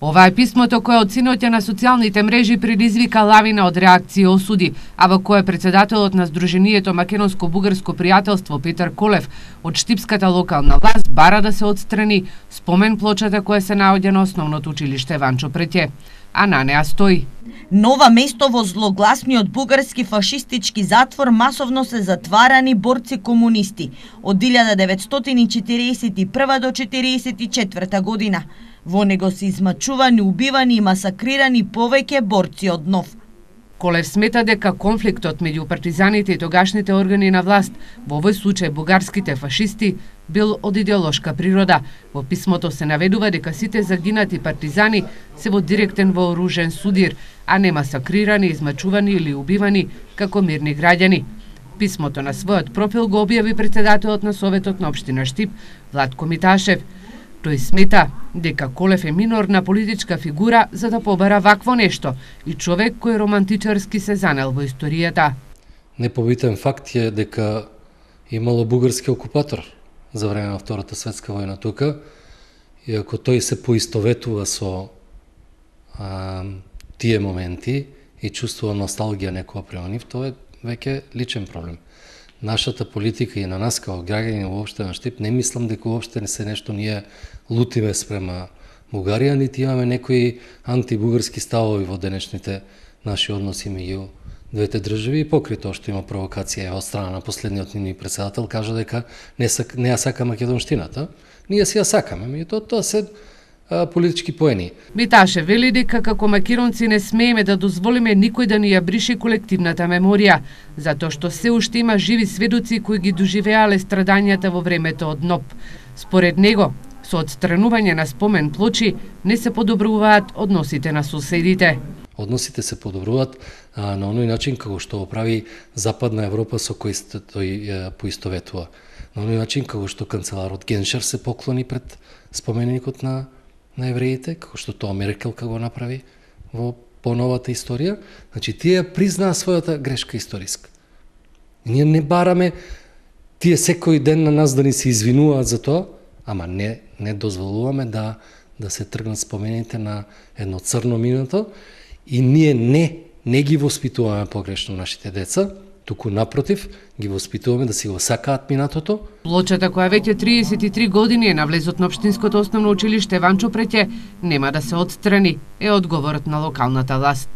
Ова е писмото кое од синоќа на социјалните мрежи предизвика лавина од реакции и осуди, а во кое председателот на Сдруженијето Македонско-бугарско пријателство Петар Колев од штипската локална власт бара да се отстрани спомен плочата која се наоѓа на основното училиште Ванчо Преќе, а на неа стои: нова место во злогласниот бугарски фашистички затвор масовно се затварани борци комунисти од 1941 до 1944 година. Во него се измачувани, убивани и масакрирани повеќе борци од нов. Колев смета дека конфликтот меѓу партизаните и тогашните органи на власт, во овој случај бугарските фашисти, бил од идеолошка природа. Во писмото се наведува дека сите загинати партизани се во директен вооружен судир, а не масакрирани, измачувани или убивани како мирни граѓани. Писмото на својот профил го објави председателот на Советот на општина Штип, Владко Миташев. Тој смета дека Колев е минорна политичка фигура за да побара вакво нешто и човек кој романтичарски се занел во историјата. Непобитен факт е дека имало бугарски окупатор за време на Втората светска војна тука, и ако тој се поистоветува со тие моменти и чувствува носталгија некоја према нив, тоа е веќе личен проблем. Нашата политика и на нас како граѓани воопште на Штип, не мислам дека воопште не се нешто ние лутиме спрема Бугарија, нити имаме некои антибугарски ставови во денешните наши односи меѓу двете држави, и покри тоа што има провокација од страна на последниот ни председател, кажа дека не ја сака македонштината. Ние си ја сакаме, меѓутоа тоа се политички поени. Миташе вели дека како македонци не смееме да дозволиме никој да ни ја брише колективната меморија, затоа што се уште има живи сведоци кои ги доживеале страдањата во времето од НОП. Според него, со отстранување на спомен плочи не се подобруваат односите на соседите. Односите се подобруваат на оној начин како што го прави Западна Европа со кој тој поистоветува. На оној начин како што канцеларот Геншер се поклони пред споменикот на евреите, како што тоа Меркел го направи во поновата историја. Значи, тие признаа својата грешка историска. Ние не бараме тие секој ден на нас да ни се извинуваат за тоа, ама не дозволуваме да се тргнат спомените на едно црно минато, и ние не ги воспитуваме погрешно нашите деца, туку напротив, ги воспитуваме да си го сакаат минатото. Плочата која веќе 33 години е на влезот на општинското основно училиште Ванчо Преќе нема да се отстрани, е одговорот на локалната власт.